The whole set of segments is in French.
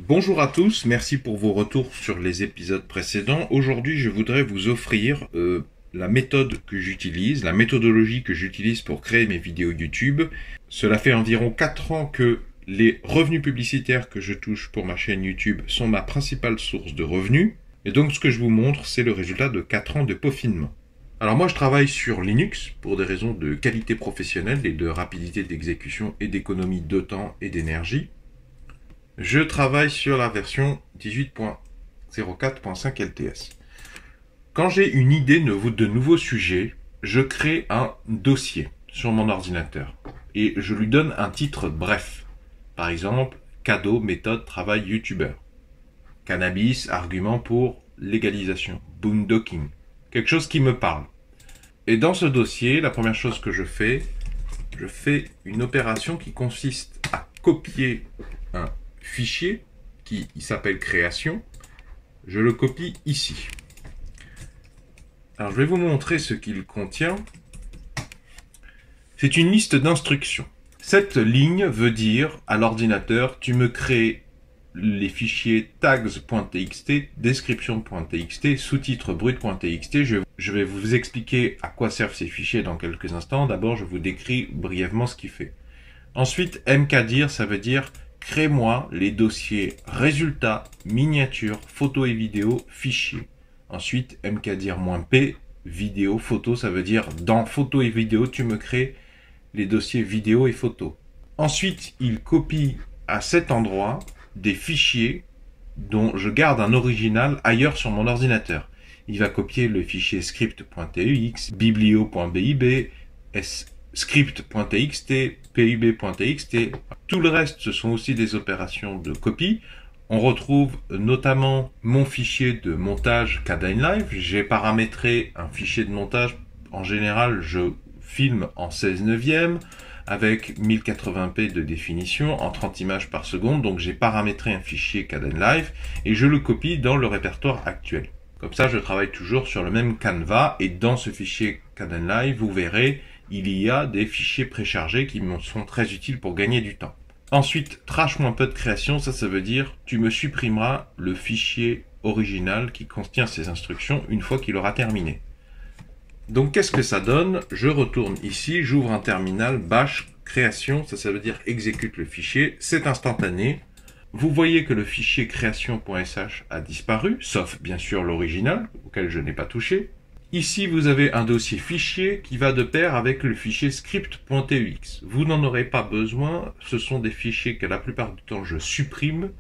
Bonjour à tous, merci pour vos retours sur les épisodes précédents. Aujourd'hui, je voudrais vous offrir la méthode que j'utilise, la méthodologie que j'utilise pour créer mes vidéos YouTube. Cela fait environ 4 ans que les revenus publicitaires que je touche pour ma chaîne YouTube sont ma principale source de revenus. Et donc, ce que je vous montre, c'est le résultat de 4 ans de peaufinement. Alors moi, je travaille sur Linux pour des raisons de qualité professionnelle et de rapidité d'exécution et d'économie de temps et d'énergie. Je travaille sur la version 18.04.5 LTS. Quand j'ai une idée de nouveaux sujets, je crée un dossier sur mon ordinateur et je lui donne un titre bref. Par exemple, cadeau, méthode, travail, youtubeur. Cannabis, argument pour légalisation. Boondocking. Quelque chose qui me parle. Et dans ce dossier, la première chose que je fais une opération qui consiste à copier un fichier qui s'appelle création. Je le copie ici. Alors je vais vous montrer ce qu'il contient. C'est une liste d'instructions. Cette ligne veut dire à l'ordinateur, tu me crées les fichiers tags.txt, description.txt, sous-titres brut.txt. Je vais vous expliquer à quoi servent ces fichiers dans quelques instants. D'abord, je vous décris brièvement ce qu'il fait. Ensuite, mkdir, ça veut dire crée-moi les dossiers résultats, miniatures, photos et vidéos, fichiers. Ensuite, mkdir-p, vidéo, photo, ça veut dire dans photos et vidéos, tu me crées les dossiers vidéo et photos. Ensuite, il copie à cet endroit des fichiers dont je garde un original ailleurs sur mon ordinateur. Il va copier le fichier script.tux, biblio.bib, script.txt, pub.txt. Tout le reste, ce sont aussi des opérations de copie. On retrouve notamment mon fichier de montage Kdenlive. J'ai paramétré un fichier de montage. En général, je filme en 16/9 avec 1080p de définition en 30 images par seconde. Donc j'ai paramétré un fichier Kdenlive et je le copie dans le répertoire actuel. Comme ça, je travaille toujours sur le même canevas et dans ce fichier Kdenlive, vous verrez, il y a des fichiers préchargés qui me sont très utiles pour gagner du temps. Ensuite, trash-peu de création, ça veut dire tu me supprimeras le fichier original qui contient ces instructions une fois qu'il aura terminé. Donc qu'est-ce que ça donne? Je retourne ici, j'ouvre un terminal, bash, création, ça veut dire exécute le fichier, c'est instantané. Vous voyez que le fichier création.sh a disparu, sauf bien sûr l'original, auquel je n'ai pas touché. Ici, vous avez un dossier fichier qui va de pair avec le fichier script.tux. Vous n'en aurez pas besoin, ce sont des fichiers que la plupart du temps je supprime.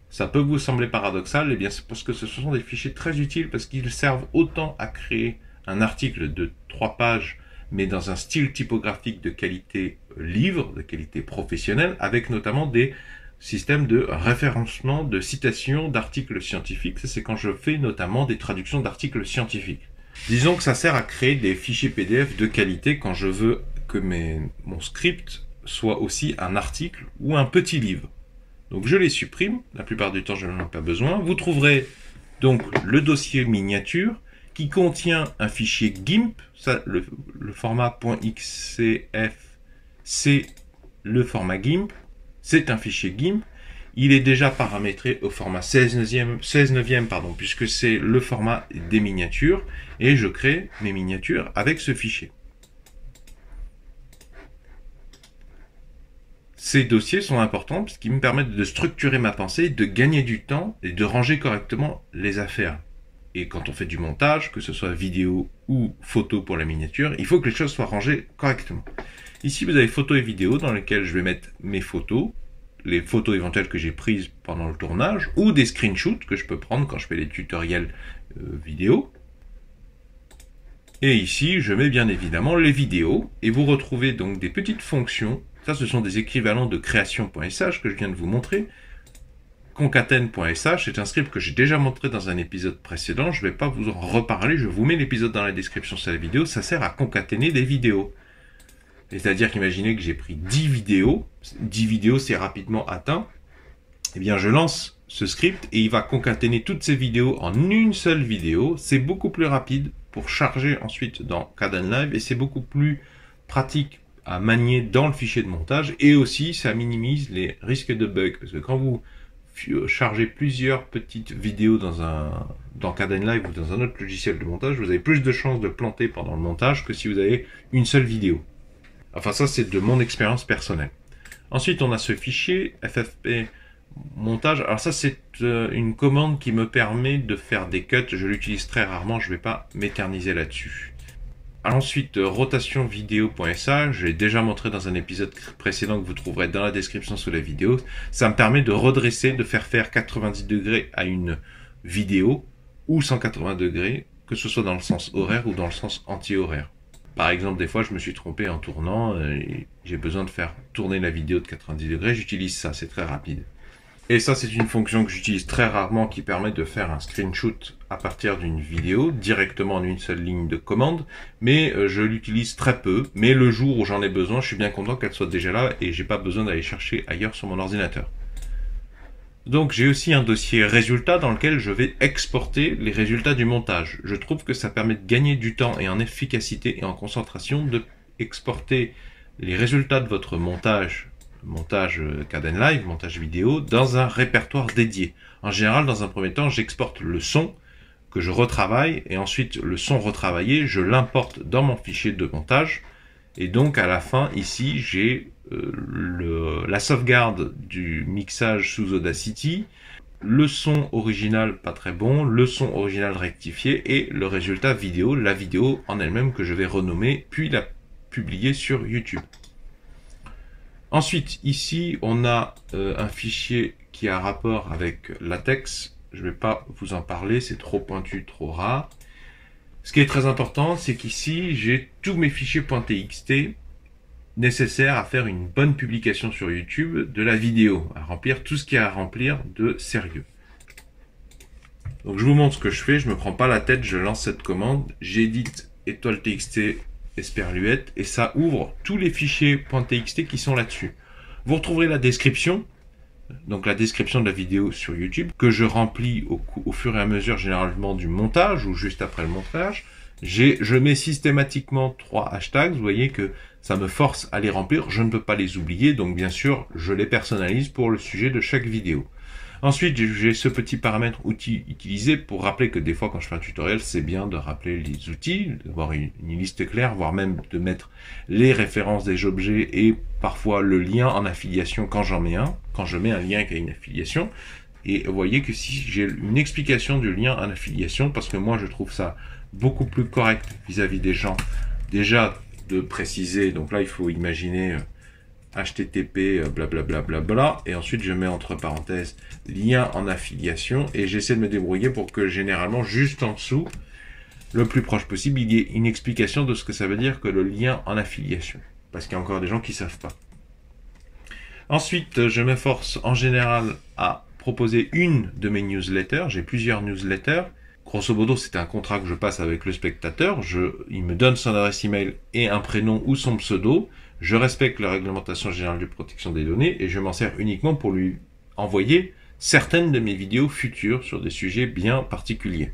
Ça peut vous sembler paradoxal, eh bien c'est parce que ce sont des fichiers très utiles parce qu'ils servent autant à créer un article de 3 pages, mais dans un style typographique de qualité livre, de qualité professionnelle, avec notamment des systèmes de référencement, de citation d'articles scientifiques. Ça, c'est quand je fais notamment des traductions d'articles scientifiques. Disons que ça sert à créer des fichiers PDF de qualité quand je veux que mon script soit aussi un article ou un petit livre. Donc je les supprime, la plupart du temps je n'en ai pas besoin. Vous trouverez donc le dossier miniature qui contient un fichier GIMP, ça, le format .xcf, c'est le format GIMP, c'est un fichier GIMP. Il est déjà paramétré au format 16/9, puisque c'est le format des miniatures, et je crée mes miniatures avec ce fichier. Ces dossiers sont importants puisqu'ils me permettent de structurer ma pensée, de gagner du temps et de ranger correctement les affaires. Et quand on fait du montage, que ce soit vidéo ou photo pour la miniature, il faut que les choses soient rangées correctement. Ici, vous avez photos et vidéos dans lesquelles je vais mettre mes photos, les photos éventuelles que j'ai prises pendant le tournage, ou des screenshots que je peux prendre quand je fais des tutoriels vidéo. Et ici, je mets bien évidemment les vidéos, et vous retrouvez donc des petites fonctions. Ça, ce sont des équivalents de création.sh que je viens de vous montrer. Concatene.sh, c'est un script que j'ai déjà montré dans un épisode précédent. Je ne vais pas vous en reparler, je vous mets l'épisode dans la description sur la vidéo. Ça sert à concaténer des vidéos. C'est-à-dire qu'imaginez que j'ai pris 10 vidéos. 10 vidéos, c'est rapidement atteint. Eh bien, je lance ce script et il va concaténer toutes ces vidéos en une seule vidéo. C'est beaucoup plus rapide pour charger ensuite dans Kdenlive et c'est beaucoup plus pratique à manier dans le fichier de montage. Et aussi, ça minimise les risques de bugs. Parce que quand vous charger plusieurs petites vidéos dans Kdenlive ou dans un autre logiciel de montage, vous avez plus de chances de planter pendant le montage que si vous avez une seule vidéo. Enfin, ça, c'est de mon expérience personnelle. Ensuite, on a ce fichier FFP montage. Alors ça, c'est une commande qui me permet de faire des cuts. Je l'utilise très rarement, je ne vais pas m'éterniser là-dessus. Ensuite, rotationvideo.sa, je l'ai déjà montré dans un épisode précédent que vous trouverez dans la description sous la vidéo. Ça me permet de redresser, de faire 90 degrés à une vidéo ou 180 degrés, que ce soit dans le sens horaire ou dans le sens anti-horaire. Par exemple, des fois, je me suis trompé en tournant et j'ai besoin de faire tourner la vidéo de 90 degrés. J'utilise ça, c'est très rapide. Et ça, c'est une fonction que j'utilise très rarement qui permet de faire un screenshot à partir d'une vidéo directement en une seule ligne de commande. Mais je l'utilise très peu. Mais le jour où j'en ai besoin, je suis bien content qu'elle soit déjà là et j'ai pas besoin d'aller chercher ailleurs sur mon ordinateur. Donc j'ai aussi un dossier résultats dans lequel je vais exporter les résultats du montage. Je trouve que ça permet de gagner du temps et en efficacité et en concentration de exporter les résultats de votre montage Kdenlive, montage vidéo, dans un répertoire dédié. En général, dans un premier temps, j'exporte le son que je retravaille et ensuite le son retravaillé, je l'importe dans mon fichier de montage. Et donc à la fin, ici, j'ai la sauvegarde du mixage sous Audacity, le son original pas très bon, le son original rectifié et le résultat vidéo, la vidéo en elle-même que je vais renommer puis la publier sur YouTube. Ensuite, ici, on a un fichier qui a rapport avec latex. Je ne vais pas vous en parler, c'est trop pointu, trop rare. Ce qui est très important, c'est qu'ici, j'ai tous mes fichiers .txt nécessaires à faire une bonne publication sur YouTube de la vidéo, à remplir tout ce qu'il y a à remplir de sérieux. Donc, je vous montre ce que je fais, je ne me prends pas la tête, je lance cette commande, j'édite étoile.txt Esperluette et ça ouvre tous les fichiers .txt qui sont là-dessus. Vous retrouverez la description, donc la description de la vidéo sur YouTube, que je remplis au fur et à mesure généralement du montage ou juste après le montage. Je mets systématiquement 3 hashtags, vous voyez que ça me force à les remplir, je ne peux pas les oublier, donc bien sûr je les personnalise pour le sujet de chaque vidéo. Ensuite, j'ai ce petit paramètre outils utilisé pour rappeler que des fois, quand je fais un tutoriel, c'est bien de rappeler les outils, d'avoir une liste claire, voire même de mettre les références des objets et parfois le lien en affiliation quand j'en mets un, quand je mets un lien qui a une affiliation. Et vous voyez que si j'ai une explication du lien en affiliation, parce que moi je trouve ça beaucoup plus correct vis-à-vis des gens, déjà de préciser, donc là il faut imaginer HTTP blablabla et ensuite je mets entre parenthèses lien en affiliation et j'essaie de me débrouiller pour que généralement juste en dessous, le plus proche possible, il y ait une explication de ce que ça veut dire que le lien en affiliation, parce qu'il y a encore des gens qui savent pas. Ensuite, je m'efforce en général à proposer une de mes newsletters. J'ai plusieurs newsletters. Grosso modo, c'est un contrat que je passe avec le spectateur. Il me donne son adresse email et un prénom ou son pseudo. Je respecte la réglementation générale de protection des données et je m'en sers uniquement pour lui envoyer certaines de mes vidéos futures sur des sujets bien particuliers.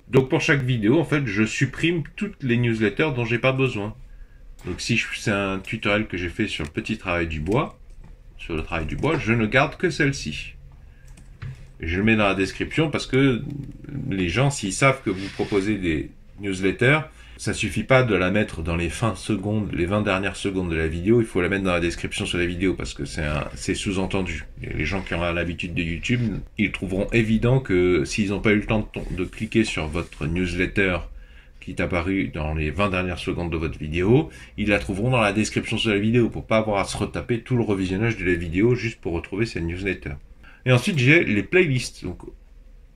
Donc pour chaque vidéo, en fait, je supprime toutes les newsletters dont j'ai pas besoin. Donc si c'est un tutoriel que j'ai fait sur le petit travail du bois, je ne garde que celle-ci. Je le mets dans la description parce que les gens, s'ils savent que vous proposez des newsletters, ça suffit pas de la mettre dans les 20 dernières secondes de la vidéo, il faut la mettre dans la description sur la vidéo parce que c'est sous-entendu. Les gens qui ont l'habitude de YouTube, ils trouveront évident que s'ils n'ont pas eu le temps de cliquer sur votre newsletter qui est apparu dans les 20 dernières secondes de votre vidéo, ils la trouveront dans la description sur la vidéo pour pas avoir à se retaper tout le revisionnage de la vidéo juste pour retrouver cette newsletter. Et ensuite, j'ai les playlists. Donc,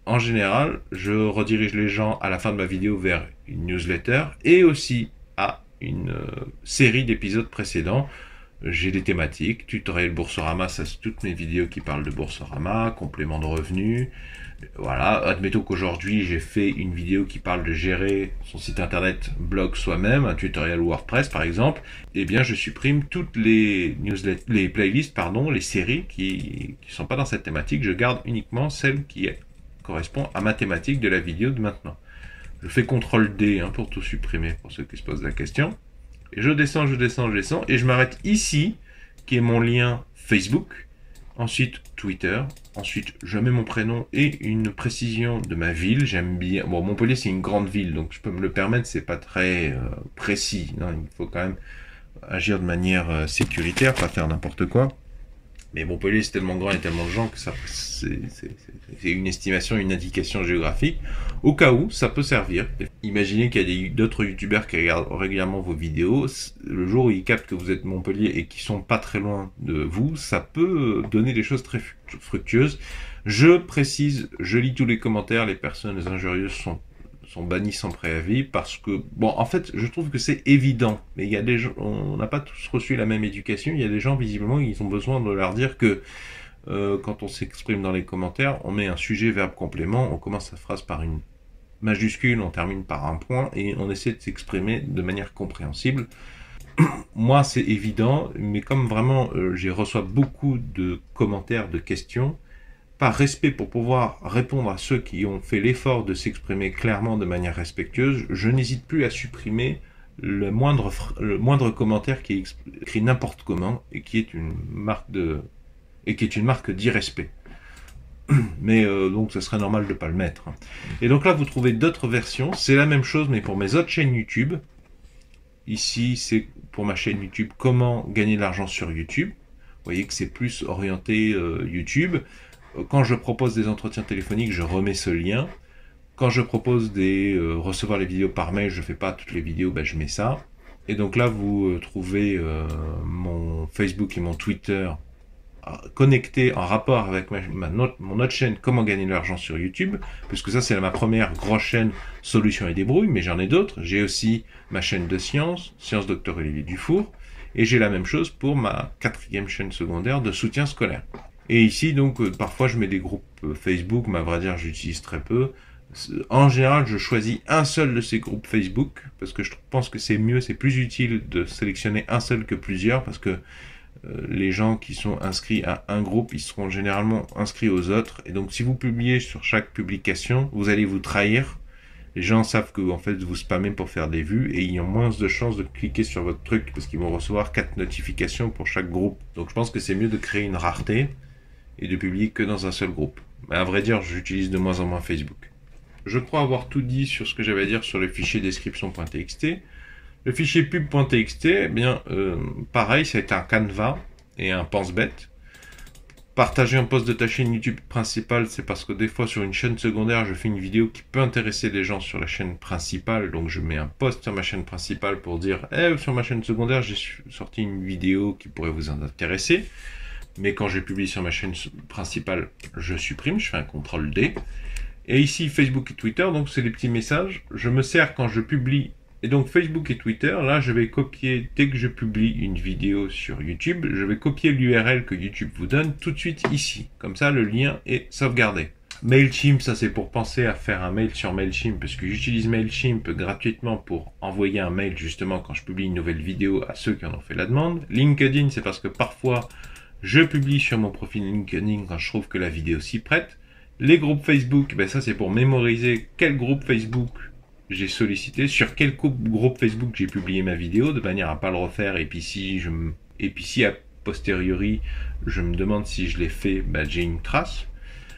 en général, je redirige les gens à la fin de ma vidéo vers une newsletter et aussi à une série d'épisodes précédents. J'ai des thématiques, tutoriel Boursorama, ça c'est toutes mes vidéos qui parlent de Boursorama, complément de revenus. Voilà, admettons qu'aujourd'hui j'ai fait une vidéo qui parle de gérer son site internet blog soi-même, un tutoriel WordPress par exemple. Eh bien, je supprime toutes les playlists, les séries qui sont pas dans cette thématique. Je garde uniquement celle qui correspond à ma thématique de la vidéo de maintenant. Je fais CTRL D pour tout supprimer pour ceux qui se posent la question. Et je descends, et je m'arrête ici, qui est mon lien Facebook. Ensuite, Twitter. Ensuite, je mets mon prénom et une précision de ma ville. J'aime bien... Bon, Montpellier, c'est une grande ville, donc je peux me le permettre, c'est pas très précis. Non, il faut quand même agir de manière sécuritaire, pas faire n'importe quoi. Mais Montpellier, c'est tellement grand et tellement de gens que ça, c'est une estimation, une indication géographique. Au cas où, ça peut servir. Imaginez qu'il y a d'autres youtubeurs qui regardent régulièrement vos vidéos. Le jour où ils captent que vous êtes de Montpellier et qui sont pas très loin de vous, ça peut donner des choses très fructueuses. Je précise, je lis tous les commentaires, les personnes injurieuses sont bannis sans préavis parce que, bon, en fait, je trouve que c'est évident, mais il y a des gens, on n'a pas tous reçu la même éducation, il y a des gens, visiblement, ils ont besoin de leur dire que quand on s'exprime dans les commentaires, on met un sujet, verbe, complément, on commence sa phrase par une majuscule, on termine par un point, et on essaie de s'exprimer de manière compréhensible. Moi, c'est évident, mais comme vraiment, j'ai reçois beaucoup de commentaires, de questions, par respect pour pouvoir répondre à ceux qui ont fait l'effort de s'exprimer clairement de manière respectueuse, je n'hésite plus à supprimer le moindre commentaire qui est écrit n'importe comment et qui est une marque d'irrespect. Mais donc ce serait normal de ne pas le mettre. Et donc là vous trouvez d'autres versions, c'est la même chose mais pour mes autres chaînes YouTube. Ici c'est pour ma chaîne YouTube comment gagner de l'argent sur YouTube. Vous voyez que c'est plus orienté YouTube. Quand je propose des entretiens téléphoniques, je remets ce lien. Quand je propose recevoir les vidéos par mail, je fais pas toutes les vidéos, ben je mets ça. Et donc là, vous trouvez mon Facebook et mon Twitter connectés en rapport avec mon autre chaîne Comment gagner de l'argent sur YouTube, puisque ça c'est ma première grosse chaîne Solutions et débrouilles, mais j'en ai d'autres. J'ai aussi ma chaîne de sciences, Sciences Dr Olivier Dufour, et j'ai la même chose pour ma 4e chaîne secondaire de soutien scolaire. Et ici, donc, parfois, je mets des groupes Facebook, mais à vrai dire, j'utilise très peu. En général, je choisis un seul de ces groupes Facebook, parce que je pense que c'est mieux, c'est plus utile de sélectionner un seul que plusieurs, parce que les gens qui sont inscrits à un groupe, ils seront généralement inscrits aux autres. Et donc, si vous publiez sur chaque publication, vous allez vous trahir. Les gens savent que en fait, vous spammez pour faire des vues et ils ont moins de chances de cliquer sur votre truc, parce qu'ils vont recevoir 4 notifications pour chaque groupe. Donc, je pense que c'est mieux de créer une rareté et de publier que dans un seul groupe. Mais à vrai dire, j'utilise de moins en moins Facebook. Je crois avoir tout dit sur ce que j'avais à dire sur le fichier description.txt. Le fichier pub.txt, eh bien, pareil, c'est un canevas et un pense-bête. Partager un post de ta chaîne YouTube principale, c'est parce que des fois sur une chaîne secondaire, je fais une vidéo qui peut intéresser les gens sur la chaîne principale. Donc je mets un post sur ma chaîne principale pour dire sur ma chaîne secondaire, j'ai sorti une vidéo qui pourrait vous intéresser. Mais quand je publie sur ma chaîne principale, je supprime, je fais un CTRL-D. Et ici, Facebook et Twitter, donc c'est les petits messages. Je me sers quand je publie. Et donc Facebook et Twitter, là, je vais copier, dès que je publie une vidéo sur YouTube, je vais copier l'URL que YouTube vous donne tout de suite ici. Comme ça, le lien est sauvegardé. Mailchimp, ça c'est pour penser à faire un mail sur Mailchimp, parce que j'utilise Mailchimp gratuitement pour envoyer un mail justement quand je publie une nouvelle vidéo à ceux qui en ont fait la demande. LinkedIn, c'est parce que parfois, je publie sur mon profil LinkedIn quand je trouve que la vidéo s'y prête. Les groupes Facebook, ben ça c'est pour mémoriser quel groupe Facebook j'ai sollicité, sur quel groupe Facebook j'ai publié ma vidéo, de manière à pas le refaire. Et puis si a posteriori je me demande si je l'ai fait, ben j'ai une trace.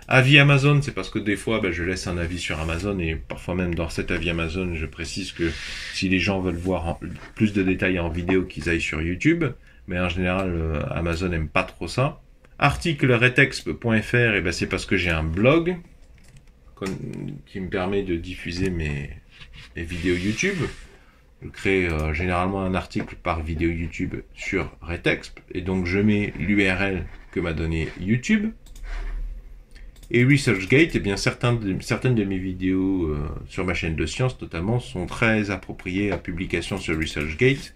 Avis Amazon, c'est parce que des fois ben, je laisse un avis sur Amazon et parfois même dans cet avis Amazon, je précise que si les gens veulent voir plus de détails en vidéo, qu'ils aillent sur YouTube. Mais en général, Amazon n'aime pas trop ça. Article retexp.fr, et ben c'est parce que j'ai un blog qui me permet de diffuser mes vidéos YouTube. Je crée généralement un article par vidéo YouTube sur Retexp, et donc je mets l'URL que m'a donné YouTube. Et ResearchGate, eh bien certaines de mes vidéos sur ma chaîne de sciences notamment sont très appropriées à publication sur ResearchGate.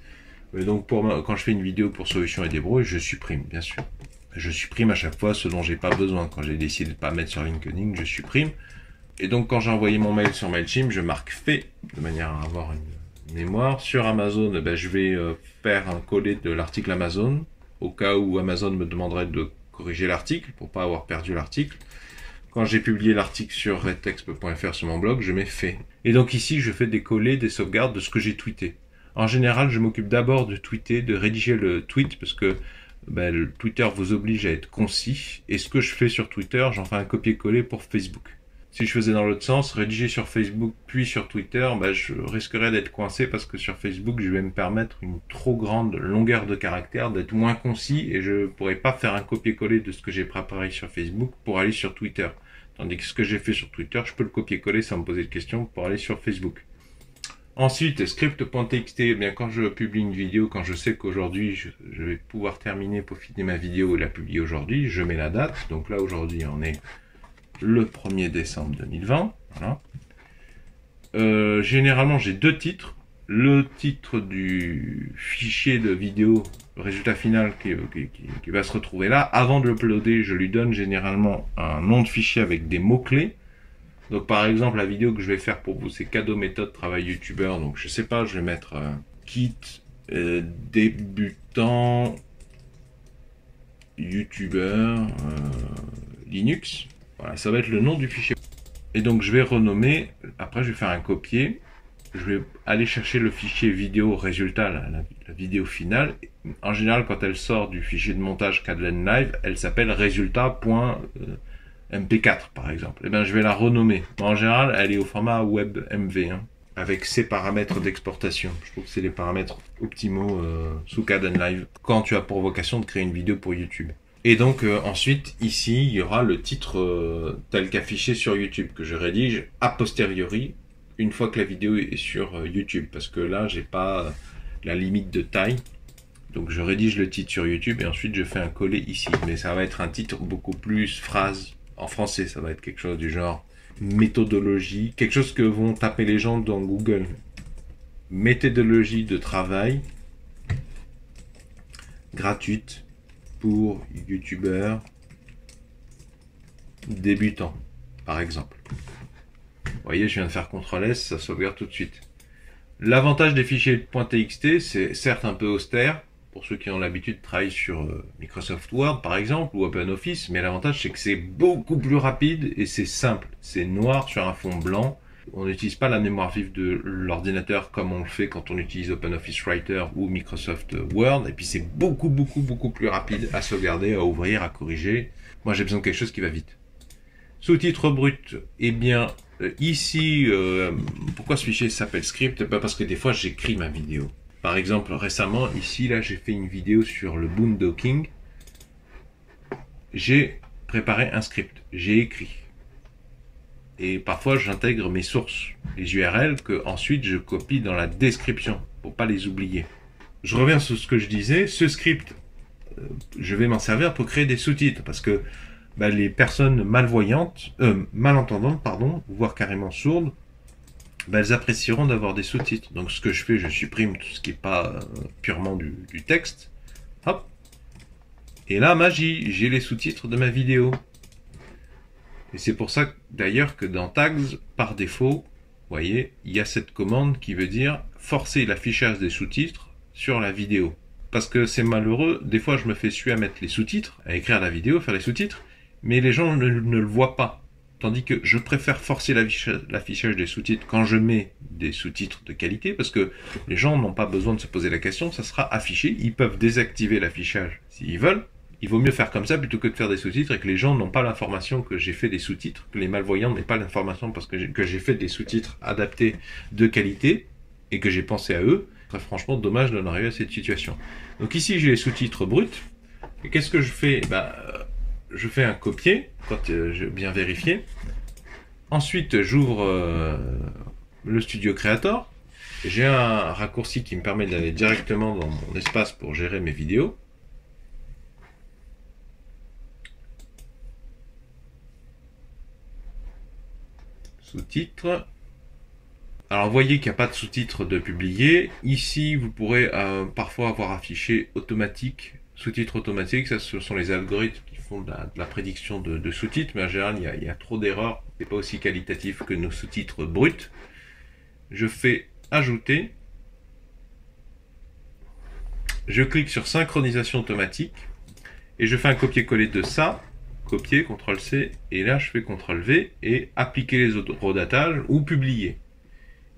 Donc quand je fais une vidéo pour Solutions et débrouilles, je supprime, bien sûr. Je supprime à chaque fois ce dont j'ai pas besoin. Quand j'ai décidé de pas mettre sur LinkedIn, je supprime. Et donc quand j'ai envoyé mon mail sur Mailchimp, je marque fait, de manière à avoir une mémoire. Sur Amazon, ben, je vais faire un coller de l'article Amazon, au cas où Amazon me demanderait de corriger l'article, pour pas avoir perdu l'article. Quand j'ai publié l'article sur retexp.fr sur mon blog, je mets fait. Et donc ici, je fais des collets, des sauvegardes de ce que j'ai tweeté. En général, je m'occupe d'abord de tweeter, de rédiger le tweet, parce que ben, Twitter vous oblige à être concis. Et ce que je fais sur Twitter, j'en fais un copier-coller pour Facebook. Si je faisais dans l'autre sens, rédiger sur Facebook puis sur Twitter, ben, je risquerais d'être coincé parce que sur Facebook, je vais me permettre une trop grande longueur de caractère, d'être moins concis et je pourrais pas faire un copier-coller de ce que j'ai préparé sur Facebook pour aller sur Twitter. Tandis que ce que j'ai fait sur Twitter, je peux le copier-coller sans me poser de questions pour aller sur Facebook. Ensuite, script.txt, eh bien quand je publie une vidéo, quand je sais qu'aujourd'hui je vais pouvoir terminer, peaufiner ma vidéo et la publier aujourd'hui, je mets la date. Donc là aujourd'hui on est le 1er décembre 2020. Voilà. Généralement j'ai deux titres. Le titre du fichier de vidéo, résultat final qui va se retrouver là. Avant de l'uploader, je lui donne généralement un nom de fichier avec des mots-clés. Donc par exemple, la vidéo que je vais faire pour vous, c'est cadeau méthode travail youtubeur. Donc je sais pas, je vais mettre kit débutant youtubeur Linux. Voilà, ça va être le nom du fichier. Et donc je vais renommer, après je vais faire un copier. Je vais aller chercher le fichier vidéo résultat, la vidéo finale. En général, quand elle sort du fichier de montage Kdenlive, elle s'appelle résultat.mp4 par exemple. Et bien je vais la renommer. En général, elle est au format WebMV, hein, avec ses paramètres d'exportation. Je trouve que c'est les paramètres optimaux sous Kdenlive quand tu as pour vocation de créer une vidéo pour YouTube. Et donc ensuite, ici, il y aura le titre tel qu'affiché sur YouTube que je rédige a posteriori une fois que la vidéo est sur YouTube, parce que là j'ai pas la limite de taille, donc je rédige le titre sur YouTube et ensuite je fais un coller ici, mais ça va être un titre beaucoup plus phrase en français, ça va être quelque chose du genre méthodologie, quelque chose que vont taper les gens dans Google, méthodologie de travail gratuite pour youtubeurs débutants par exemple. Vous voyez, je viens de faire CTRL-S, ça sauvegarde tout de suite. L'avantage des fichiers .txt, c'est certes un peu austère, pour ceux qui ont l'habitude de travailler sur Microsoft Word par exemple, ou OpenOffice, mais l'avantage c'est que c'est beaucoup plus rapide et c'est simple. C'est noir sur un fond blanc. On n'utilise pas la mémoire vive de l'ordinateur comme on le fait quand on utilise OpenOffice Writer ou Microsoft Word, et puis c'est beaucoup plus rapide à sauvegarder, à ouvrir, à corriger. Moi j'ai besoin de quelque chose qui va vite. Sous-titre brut, eh bien, ici, pourquoi ce fichier s'appelle script? Parce que des fois, j'écris ma vidéo. Par exemple, récemment, ici, là, j'ai fait une vidéo sur le boondocking. J'ai préparé un script, j'ai écrit. Et parfois, j'intègre mes sources, les URL, que ensuite je copie dans la description, pour pas les oublier. Je reviens sur ce que je disais, ce script, je vais m'en servir pour créer des sous-titres, parce que bah, les personnes malentendantes, pardon, voire carrément sourdes, bah, elles apprécieront d'avoir des sous-titres. Donc ce que je fais, je supprime tout ce qui n'est pas purement du texte. Hop. Et là, magie, j'ai les sous-titres de ma vidéo. Et c'est pour ça d'ailleurs que dans Tags, par défaut, vous voyez, il y a cette commande qui veut dire forcer l'affichage des sous-titres sur la vidéo. Parce que c'est malheureux, des fois je me fais suer à mettre les sous-titres, à écrire la vidéo, faire les sous-titres, mais les gens ne le voient pas. Tandis que je préfère forcer l'affichage des sous-titres quand je mets des sous-titres de qualité, parce que les gens n'ont pas besoin de se poser la question, ça sera affiché, ils peuvent désactiver l'affichage s'ils veulent. Il vaut mieux faire comme ça plutôt que de faire des sous-titres et que les gens n'ont pas l'information que j'ai fait des sous-titres, que les malvoyants n'aient pas l'information parce que j'ai fait des sous-titres adaptés de qualité et que j'ai pensé à eux. Très franchement, dommage d'en arriver à cette situation. Donc ici, j'ai les sous-titres bruts. Et qu'est-ce que je fais? Je fais un copier, quand j'ai bien vérifié. Ensuite, j'ouvre le Studio Creator. J'ai un raccourci qui me permet d'aller directement dans mon espace pour gérer mes vidéos. Sous-titres. Alors, vous voyez qu'il n'y a pas de sous-titres de publier. Ici, vous pourrez parfois avoir affiché automatique, sous-titres automatiques. Ça, ce sont les algorithmes qui font de la prédiction de sous-titres. Mais en général, il y a trop d'erreurs. C'est pas aussi qualitatif que nos sous-titres bruts. Je fais ajouter. Je clique sur synchronisation automatique. Et je fais un copier-coller de ça. Copier, CTRL-C. Et là, je fais CTRL-V. Et appliquer les auto-rodatages ou publier.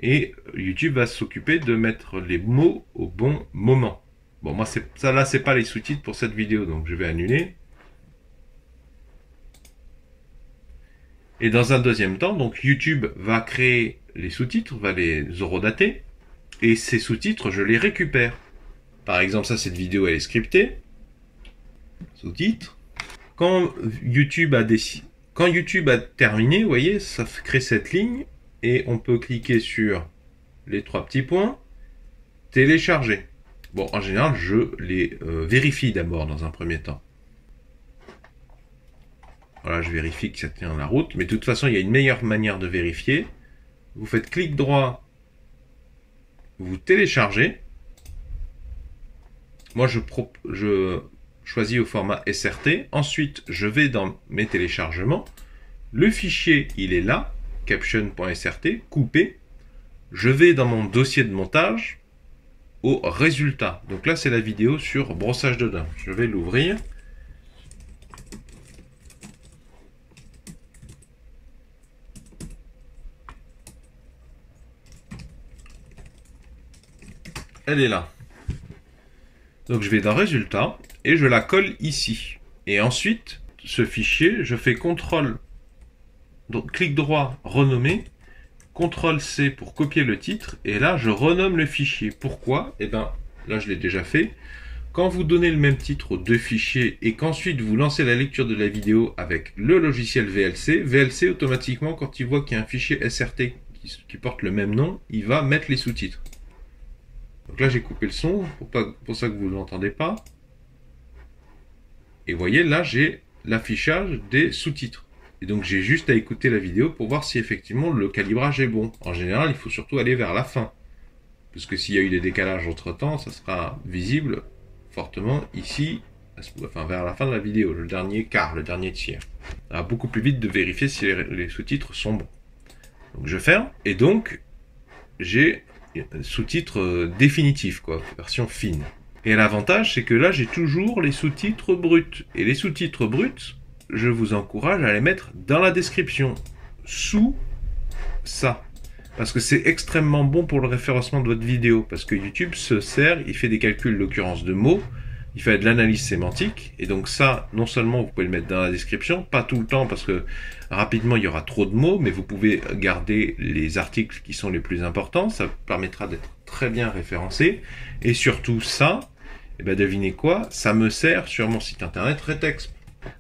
Et YouTube va s'occuper de mettre les mots au bon moment. Bon, moi, ça là, c'est pas les sous-titres pour cette vidéo, donc je vais annuler. Et dans un deuxième temps, donc YouTube va créer les sous-titres, va les horodater, et ces sous-titres, je les récupère. Par exemple, ça, cette vidéo, elle est scriptée. Sous-titres. Quand YouTube a terminé, vous voyez, ça crée cette ligne, et on peut cliquer sur les 3 petits points, télécharger. Bon, en général, je les vérifie d'abord dans un premier temps. Voilà, je vérifie que ça tient la route. Mais de toute façon, il y a une meilleure manière de vérifier. Vous faites clic droit, vous téléchargez. Moi, je choisis au format SRT. Ensuite, je vais dans mes téléchargements. Le fichier, il est là, caption.srt, coupé. Je vais dans mon dossier de montage, au résultat. Donc là, c'est la vidéo sur brossage de dents. Je vais l'ouvrir. Elle est là. Donc je vais dans résultat et je la colle ici. Et ensuite, ce fichier, je fais CTRL, donc clic droit, renommer, CTRL C pour copier le titre, et là je renomme le fichier. Pourquoi? Eh bien, là je l'ai déjà fait. Quand vous donnez le même titre aux deux fichiers et qu'ensuite vous lancez la lecture de la vidéo avec le logiciel VLC, VLC automatiquement, quand il voit qu'il y a un fichier SRT qui porte le même nom, il va mettre les sous-titres. Donc là j'ai coupé le son, pour ça que vous ne l'entendez pas. Et vous voyez, là j'ai l'affichage des sous-titres. Et donc j'ai juste à écouter la vidéo pour voir si effectivement le calibrage est bon. En général, il faut surtout aller vers la fin. Parce que s'il y a eu des décalages entre temps, ça sera visible fortement ici, enfin vers la fin de la vidéo, le dernier quart, le dernier tiers. Ça va beaucoup plus vite de vérifier si les sous-titres sont bons. Donc je ferme, et donc j'ai sous-titres définitifs, quoi, version fine. Et l'avantage, c'est que là, j'ai toujours les sous-titres bruts. Et les sous-titres bruts, je vous encourage à les mettre dans la description, sous ça. Parce que c'est extrêmement bon pour le référencement de votre vidéo. Parce que YouTube se sert, il fait des calculs d'occurrence de mots, il fait de l'analyse sémantique. Et donc ça, non seulement vous pouvez le mettre dans la description, pas tout le temps parce que rapidement il y aura trop de mots, mais vous pouvez garder les articles qui sont les plus importants. Ça permettra d'être très bien référencé. Et surtout ça, eh ben devinez quoi, ça me sert sur mon site internet Retext.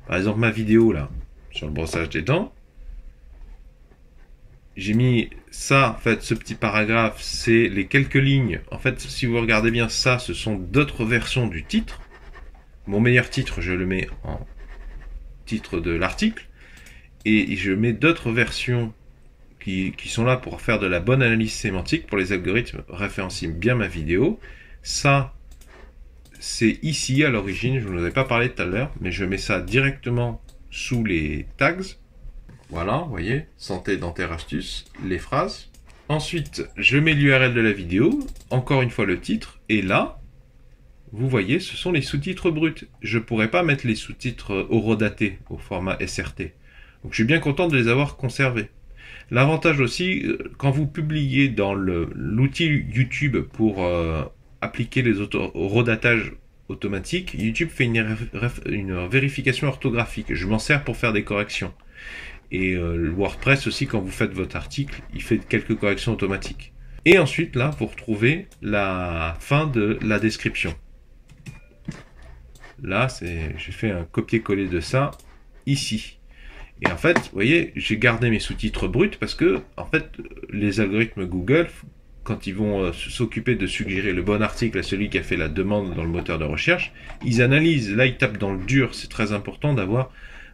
Par exemple, ma vidéo là, sur le brossage des dents, j'ai mis ça, en fait, ce petit paragraphe, c'est les quelques lignes. En fait, si vous regardez bien ça, ce sont d'autres versions du titre. Mon meilleur titre, je le mets en titre de l'article. Et je mets d'autres versions qui sont là pour faire de la bonne analyse sémantique, pour les algorithmes référencient bien ma vidéo. Ça, c'est ici à l'origine, je ne vous en ai pas parlé tout à l'heure, mais je mets ça directement sous les tags. Voilà, vous voyez, santé, dentaire, astuce, les phrases. Ensuite, je mets l'URL de la vidéo, encore une fois le titre, et là, vous voyez, ce sont les sous-titres bruts. Je ne pourrais pas mettre les sous-titres horodatés au format SRT. Donc je suis bien content de les avoir conservés. L'avantage aussi, quand vous publiez dans l'outil YouTube pour appliquer les horodatages automatiques, YouTube fait une vérification orthographique. Je m'en sers pour faire des corrections. Et le WordPress aussi, quand vous faites votre article, il fait quelques corrections automatiques. Et ensuite, là, vous retrouvez la fin de la description. Là, j'ai fait un copier-coller de ça ici. Et en fait, vous voyez, j'ai gardé mes sous-titres bruts parce que, en fait, les algorithmes Google, quand ils vont s'occuper de suggérer le bon article à celui qui a fait la demande dans le moteur de recherche, ils analysent. Là, ils tapent dans le dur. C'est très important d'avoir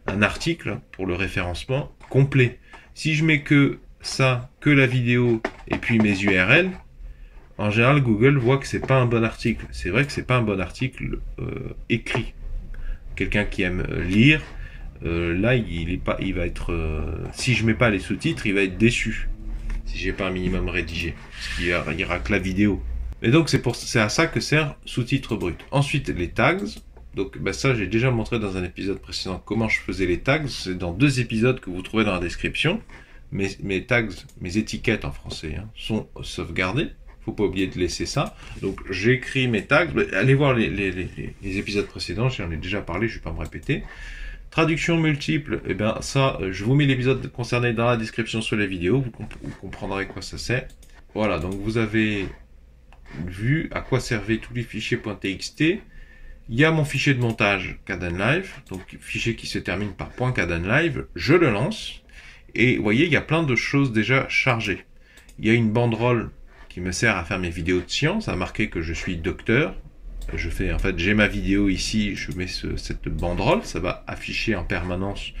un article pour le référencement complet. Si je mets que ça, que la vidéo et puis mes URL, en général Google voit que c'est pas un bon article. C'est vrai que c'est pas un bon article écrit. Quelqu'un qui aime lire, là il va être, si je mets pas les sous-titres, il va être déçu. Si j'ai pas un minimum rédigé, parce qu'il y aura que la vidéo. Et donc c'est à ça que sert sous-titres bruts. Ensuite les tags. Donc ça, j'ai déjà montré dans un épisode précédent comment je faisais les tags. C'est dans 2 épisodes que vous trouvez dans la description. Mes tags, mes étiquettes en français, sont sauvegardées. Faut pas oublier de laisser ça. Donc j'écris mes tags. Allez voir les épisodes précédents, j'en ai déjà parlé, je vais pas me répéter. Traduction multiple, et bien ça, je vous mets l'épisode concerné dans la description sous la vidéo, vous comprendrez à quoi ça sert. Voilà, donc vous avez vu à quoi servaient tous les fichiers .txt. Il y a mon fichier de montage Kdenlive, donc fichier qui se termine par .kdenlive, je le lance, et vous voyez, il y a plein de choses déjà chargées. Il y a une banderole qui me sert à faire mes vidéos de science, à marquer que je suis docteur. Je fais, en fait, j'ai ma vidéo ici, je mets cette banderole, ça va afficher en permanence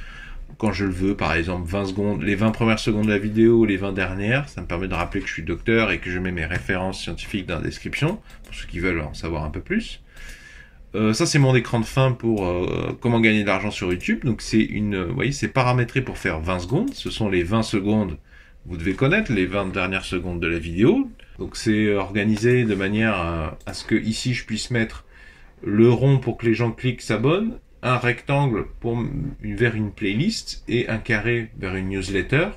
quand je le veux, par exemple 20 secondes, les 20 premières secondes de la vidéo, les 20 dernières, ça me permet de rappeler que je suis docteur et que je mets mes références scientifiques dans la description, pour ceux qui veulent en savoir un peu plus. Ça c'est mon écran de fin pour comment gagner de l'argent sur YouTube, donc c'est vous voyez, c'est paramétré pour faire 20 secondes, ce sont les 20 secondes, vous devez connaître les 20 dernières secondes de la vidéo. Donc c'est organisé de manière à ce que ici je puisse mettre le rond pour que les gens cliquent, s'abonnent, un rectangle vers une playlist et un carré vers une newsletter,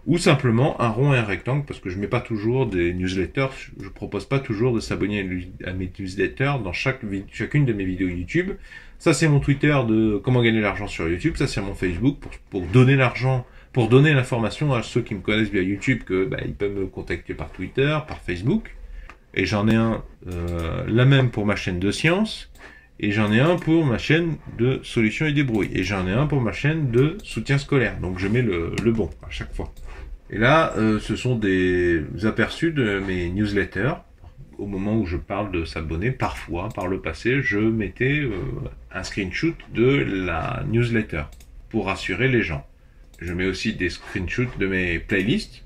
ou simplement un rond et un rectangle, parce que je mets pas toujours des newsletters, je propose pas toujours de s'abonner à mes newsletters dans chacune de mes vidéos YouTube. Ça c'est mon Twitter de comment gagner de l'argent sur YouTube, ça c'est mon Facebook pour donner l'argent, pour donner l'information à ceux qui me connaissent via YouTube que ils peuvent me contacter par Twitter, par Facebook. Et j'en ai un la même pour ma chaîne de science, et j'en ai un pour ma chaîne de solutions et débrouilles, et j'en ai un pour ma chaîne de soutien scolaire. Donc je mets le bon à chaque fois. Et là, ce sont des aperçus de mes newsletters. Au moment où je parle de s'abonner, parfois, par le passé, je mettais un screenshot de la newsletter pour rassurer les gens. Je mets aussi des screenshots de mes playlists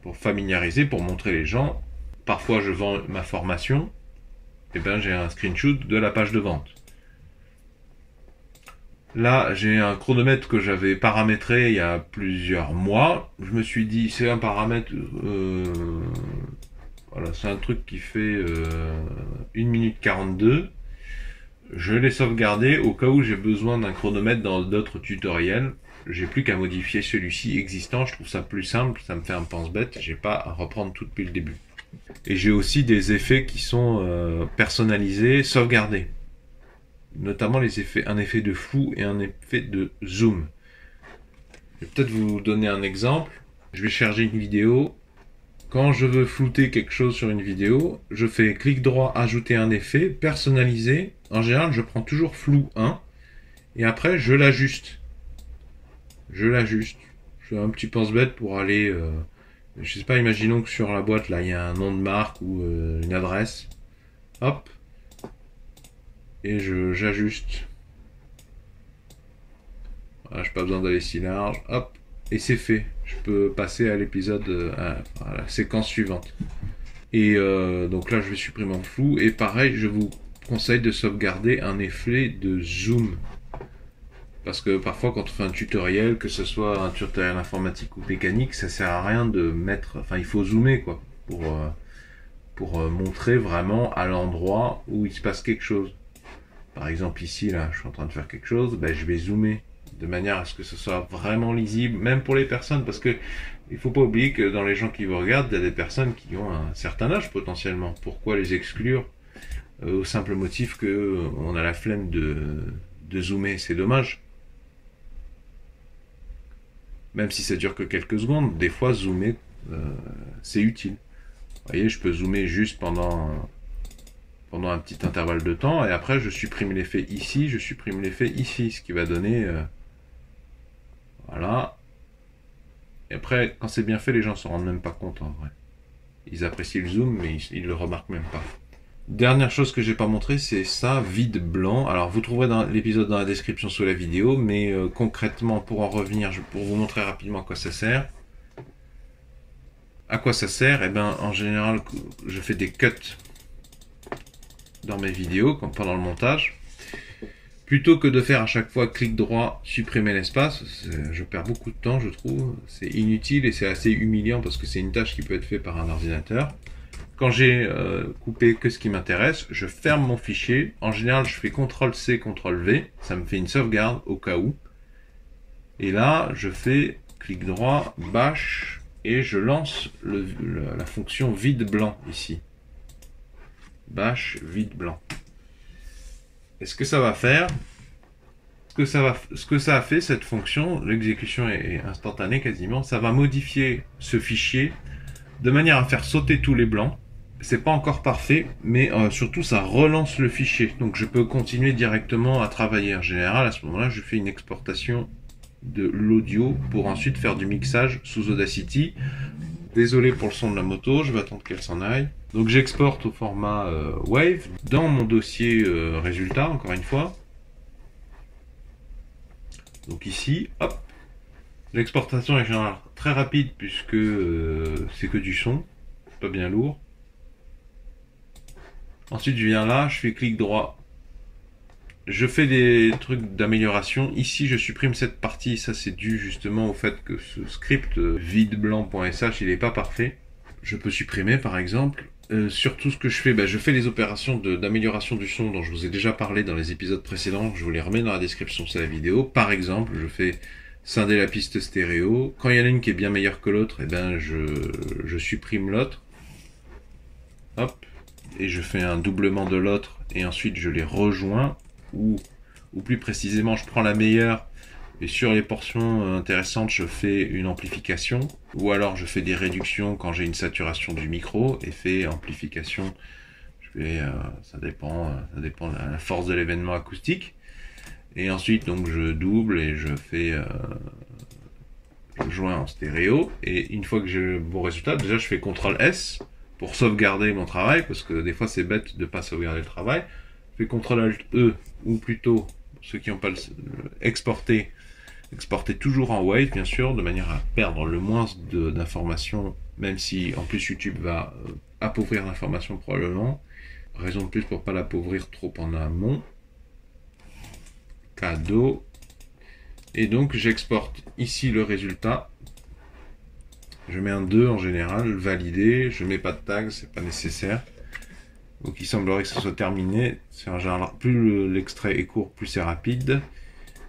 pour familiariser, pour montrer les gens. Parfois, je vends ma formation, et j'ai un screenshot de la page de vente. Là, j'ai un chronomètre que j'avais paramétré il y a plusieurs mois. Je me suis dit, c'est un paramètre, voilà, c'est un truc qui fait 1 minute 42. Je l'ai sauvegardé au cas où j'ai besoin d'un chronomètre dans d'autres tutoriels. J'ai plus qu'à modifier celui-ci existant, je trouve ça plus simple, ça me fait un pense-bête, j'ai pas à reprendre tout depuis le début. Et j'ai aussi des effets qui sont personnalisés, sauvegardés. Notamment un effet de flou et un effet de zoom. Je vais peut-être vous donner un exemple. Je vais charger une vidéo. Quand je veux flouter quelque chose sur une vidéo, je fais clic droit, ajouter un effet, personnaliser. En général, je prends toujours flou 1 et après je l'ajuste. Je fais un petit pense-bête pour aller, je sais pas, imaginons que sur la boîte là il y a un nom de marque ou une adresse. Hop. Et j'ajuste. Voilà, j'ai pas besoin d'aller si large. Hop. Et c'est fait. Je peux passer à l'épisode, à la séquence suivante. Et donc là je vais supprimer en flou. Et pareil, je vous conseille de sauvegarder un effet de zoom. Parce que parfois quand on fait un tutoriel, que ce soit un tutoriel informatique ou mécanique, ça sert à rien de mettre... Enfin il faut zoomer quoi. Pour montrer vraiment à l'endroit où il se passe quelque chose. Par exemple ici là, je suis en train de faire quelque chose, je vais zoomer de manière à ce que ce soit vraiment lisible, même pour les personnes, parce que il faut pas oublier que dans les gens qui vous regardent, il y a des personnes qui ont un certain âge potentiellement. Pourquoi les exclure au simple motif que on a la flemme de zoomer, c'est dommage. Même si ça dure que quelques secondes, des fois zoomer c'est utile. Vous voyez, je peux zoomer juste pendant un petit intervalle de temps, et après je supprime l'effet ici, je supprime l'effet ici, ce qui va donner voilà. Et après, quand c'est bien fait, les gens s'en rendent même pas compte en vrai. Ils apprécient le zoom, mais ils le remarquent même pas. Dernière chose que j'ai pas montré, c'est ça, vide blanc. Alors vous trouverez dans l'épisode dans la description sous la vidéo, mais concrètement, pour en revenir, pour vous montrer rapidement à quoi ça sert. À quoi ça sert? Eh ben, en général, je fais des cuts dans mes vidéos, comme pendant le montage. Plutôt que de faire à chaque fois clic droit, supprimer l'espace, je perds beaucoup de temps, je trouve. C'est inutile et c'est assez humiliant parce que c'est une tâche qui peut être faite par un ordinateur. Quand j'ai coupé que ce qui m'intéresse, je ferme mon fichier. En général, je fais CTRL-C, CTRL-V. Ça me fait une sauvegarde au cas où. Et là, je fais clic droit, bash, et je lance la fonction vide blanc ici. Bash vide blanc. Et ce que ça va faire, ce que ça a fait cette fonction, l'exécution est instantanée quasiment, ça va modifier ce fichier de manière à faire sauter tous les blancs. C'est pas encore parfait, mais surtout ça relance le fichier, donc je peux continuer directement à travailler. En général, à ce moment-là, je fais une exportation de l'audio pour ensuite faire du mixage sous Audacity. Désolé pour le son de la moto, je vais attendre qu'elle s'en aille. Donc j'exporte au format Wave dans mon dossier résultat, encore une fois. Donc ici, hop, l'exportation est en général très rapide puisque c'est que du son, pas bien lourd. Ensuite je viens là, je fais clic droit. Je fais des trucs d'amélioration. Ici, je supprime cette partie. Ça, c'est dû justement au fait que ce script videblanc.sh, il n'est pas parfait. Je peux supprimer, par exemple. Surtout, ce que je fais, je fais les opérations d'amélioration du son dont je vous ai déjà parlé dans les épisodes précédents. Je vous les remets dans la description de la vidéo. Par exemple, je fais scinder la piste stéréo. Quand il y en a une qui est bien meilleure que l'autre, je supprime l'autre. Hop. Et je fais un doublement de l'autre. Et ensuite, je les rejoins. Ou plus précisément, je prends la meilleure et sur les portions intéressantes, je fais une amplification. Ou alors, je fais des réductions quand j'ai une saturation du micro et fais amplification. Ça dépend de la force de l'événement acoustique. Et ensuite, donc, je double et je fais je joins en stéréo. Et une fois que j'ai le bon résultat, déjà, je fais CTRL S pour sauvegarder mon travail parce que des fois, c'est bête de ne pas sauvegarder le travail. Je fais CTRL-E, ou plutôt, ceux qui n'ont pas exporter toujours en Wave, bien sûr, de manière à perdre le moins d'informations, même si en plus YouTube va appauvrir l'information probablement. Raison de plus pour ne pas l'appauvrir trop en amont. Cadeau. Et donc j'exporte ici le résultat. Je mets un 2 en général, validé, je mets pas de tag, c'est pas nécessaire. Donc il semblerait que ce soit terminé. C'est en général, plus l'extrait est court, plus c'est rapide.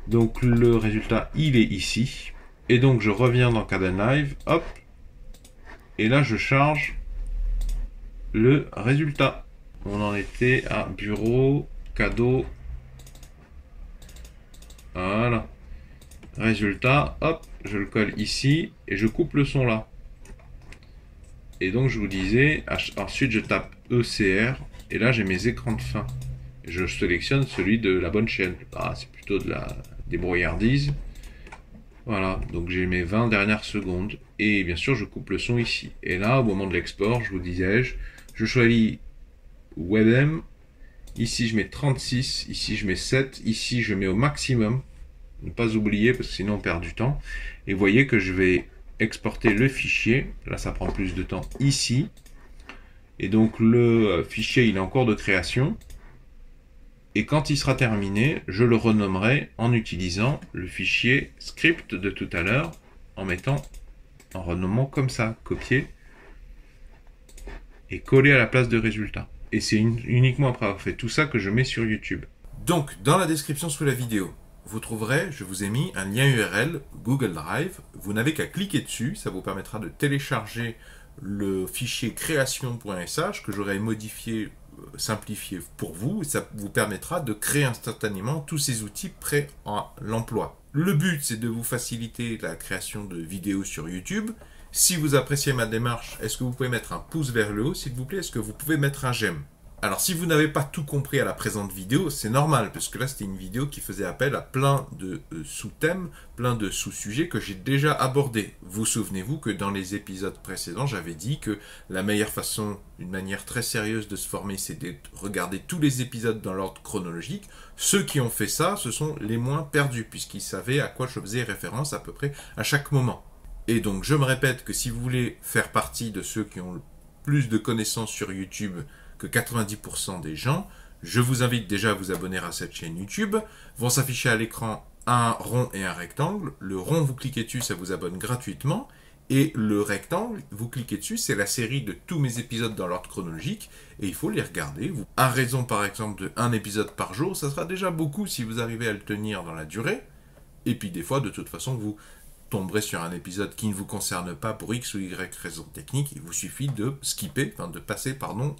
Donc le résultat, il est ici. Et donc je reviens dans Kdenlive, hop. Et là je charge le résultat. On en était à bureau, cadeau. Voilà. Résultat, hop, je le colle ici et je coupe le son là. Et donc je vous disais, ensuite je tape ECR et là j'ai mes écrans de fin. Je sélectionne celui de la bonne chaîne. Ah, c'est plutôt de la débrouillardise. Voilà, donc j'ai mes 20 dernières secondes. Et bien sûr je coupe le son ici. Et là au moment de l'export, je vous disais, je choisis WebM. Ici je mets 36, ici je mets 7, ici je mets au maximum. Ne pas oublier parce que sinon on perd du temps. Et vous voyez que je vais exporter le fichier. Là ça prend plus de temps ici. Et donc le fichier il est en cours de création. Et quand il sera terminé, je le renommerai en utilisant le fichier script de tout à l'heure, en renommant comme ça, copier et coller à la place de résultat. Et c'est uniquement après avoir fait tout ça que je mets sur YouTube. Donc dans la description sous la vidéo, vous trouverez, je vous ai mis un lien URL Google Drive. Vous n'avez qu'à cliquer dessus, ça vous permettra de télécharger le fichier création.sh que j'aurai modifié, simplifié pour vous. Et ça vous permettra de créer instantanément tous ces outils prêts à l'emploi. Le but, c'est de vous faciliter la création de vidéos sur YouTube. Si vous appréciez ma démarche, est-ce que vous pouvez mettre un pouce vers le haut, s'il vous plaît? Est-ce que vous pouvez mettre un j'aime? Alors, si vous n'avez pas tout compris à la présente vidéo, c'est normal, parce que là, c'était une vidéo qui faisait appel à plein de sous-thèmes, plein de sous-sujets que j'ai déjà abordés. Vous souvenez-vous que dans les épisodes précédents, j'avais dit que la meilleure façon, une manière très sérieuse de se former, c'est de regarder tous les épisodes dans l'ordre chronologique. Ceux qui ont fait ça, ce sont les moins perdus, puisqu'ils savaient à quoi je faisais référence à peu près à chaque moment. Et donc, je me répète que si vous voulez faire partie de ceux qui ont plus de connaissances sur YouTube que 90% des gens, je vous invite déjà à vous abonner à cette chaîne YouTube. Vont s'afficher à l'écran un rond et un rectangle. Le rond, vous cliquez dessus, ça vous abonne gratuitement. Et le rectangle, vous cliquez dessus, c'est la série de tous mes épisodes dans l'ordre chronologique. Et il faut les regarder. À raison, par exemple, de un épisode par jour, ça sera déjà beaucoup si vous arrivez à le tenir dans la durée. Et puis des fois, de toute façon, vous tomberez sur un épisode qui ne vous concerne pas pour X ou Y raison technique, il vous suffit de skipper, enfin de passer, pardon,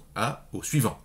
au suivant.